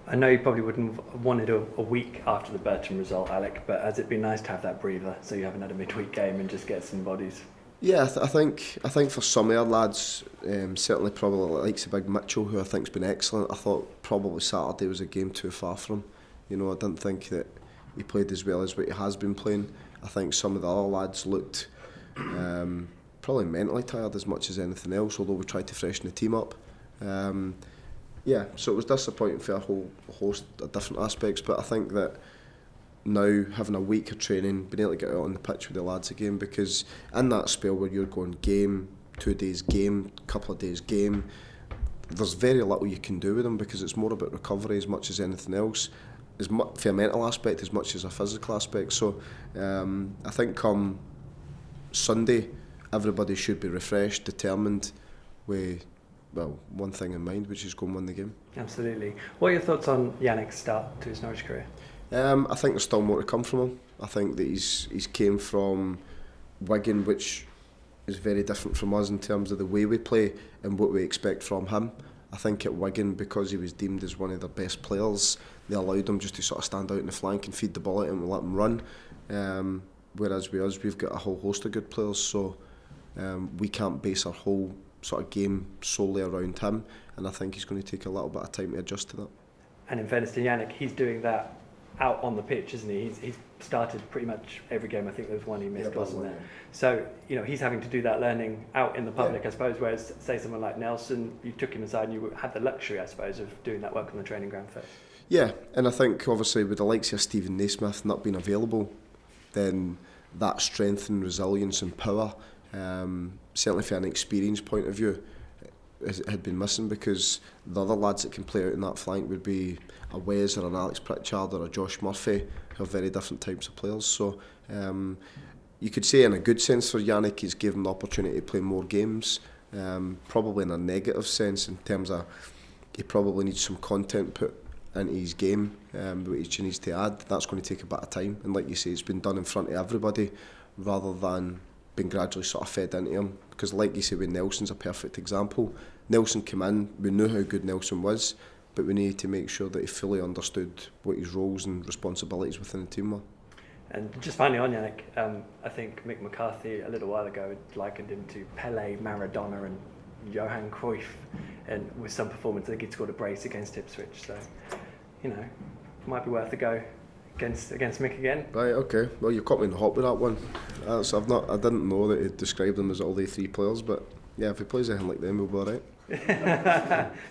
I know you probably wouldn't have wanted a week after the Burton result, Alec, but has it been nice to have that breather so you haven't had a midweek game and just get some bodies? Yeah, I think for some of our lads, certainly probably like the big Mitchell, who I think's been excellent. I thought probably Saturday was a game too far for him. You know, I didn't think that he played as well as what he has been playing. I think some of the other lads looked probably mentally tired as much as anything else, although we tried to freshen the team up. Yeah, so it was disappointing for a whole host of different aspects, but I think that now having a week of training, being able to get out on the pitch with the lads again, because in that spell where you're going game, 2 days game, couple of days game, there's very little you can do with them because it's more about recovery as much as anything else, as much for a mental aspect as much as a physical aspect. So I think come Sunday, everybody should be refreshed, determined, with one thing in mind, which is go and win the game. Absolutely. What are your thoughts on Yanic's start to his Norwich career? I think there's still more to come from him. I think that he's came from Wigan, which is very different from us in terms of the way we play and what we expect from him. I think at Wigan, because he was deemed as one of their best players, they allowed him just to sort of stand out in the flank and feed the ball out and let him run. Whereas with us, we've got a whole host of good players, so we can't base our whole sort of game solely around him, and I think he's going to take a little bit of time to adjust to that. And in fairness to Yanic, he's doing that out on the pitch, isn't he? He's started pretty much every game. I think there was one he missed, wasn't there? So, you know, he's having to do that learning out in the public, I suppose, whereas, say, someone like Nelson, you took him aside and you had the luxury, I suppose, of doing that work on the training ground first. Yeah, and I think, obviously, with the likes of Stephen Naismith not being available, then that strength and resilience and power, certainly from an experience point of view, had been missing, because the other lads that can play out in that flank would be a Wes or an Alex Pritchard or a Josh Murphy, who are very different types of players. So you could say in a good sense for Yanic, he's given the opportunity to play more games, probably in a negative sense in terms of he probably needs some content put into his game, which he needs to add. That's going to take a bit of time, and like you say, it's been done in front of everybody rather than been gradually sort of fed into him. Because like you say, with Nelson's a perfect example. Nelson came in, we knew how good Nelson was, but we needed to make sure that he fully understood what his roles and responsibilities within the team were. And just finally on Yanic, I think Mick McCarthy a little while ago likened him to Pele, Maradona and Johan Cruyff, and with some performance I think he'd scored a brace against Ipswich, so you know, it might be worth a go against Mick again. Right, okay. Well, you caught me in the hot with that one. I didn't know that he'd described them as all the three players, but yeah, if he plays anything like them, we'll be alright.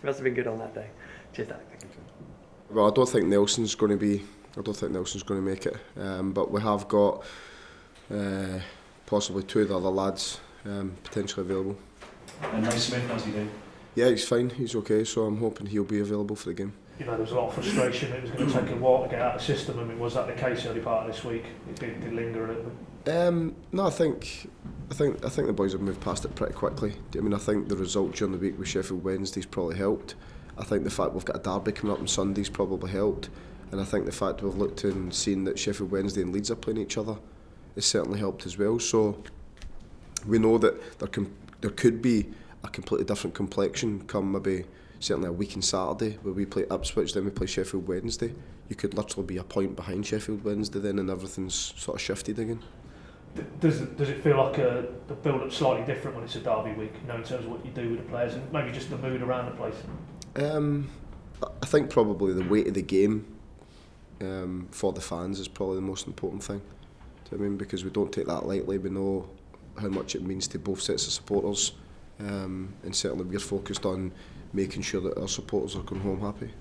Must have been good on that day. Cheers, Alec. Well, I don't think Nelson's going to make it. But we have got possibly two of the other lads potentially available. And Nice Smith, how's he doing? Yeah, he's fine. He's okay. So I'm hoping he'll be available for the game. You know, there was a lot of frustration. It was going to take a while to get out of the system. I mean, was that the case early part of this week? It did linger a little bit. No, I think the boys have moved past it pretty quickly. I mean, I think the result during the week with Sheffield Wednesday's probably helped. I think the fact we've got a derby coming up on Sunday's probably helped, and I think the fact we've looked and seen that Sheffield Wednesday and Leeds are playing each other has certainly helped as well. So we know that there could be a completely different complexion come maybe certainly a week on Saturday where we play Ipswich, then we play Sheffield Wednesday. You could literally be a point behind Sheffield Wednesday then, and everything's sort of shifted again. Does it feel like the build-up slightly different when it's a derby week, you know, in terms of what you do with the players and maybe just the mood around the place? I think probably the weight of the game for the fans is probably the most important thing. Do you know what I mean? Because we don't take that lightly. We know how much it means to both sets of supporters, and certainly we're focused on making sure that our supporters are going home happy.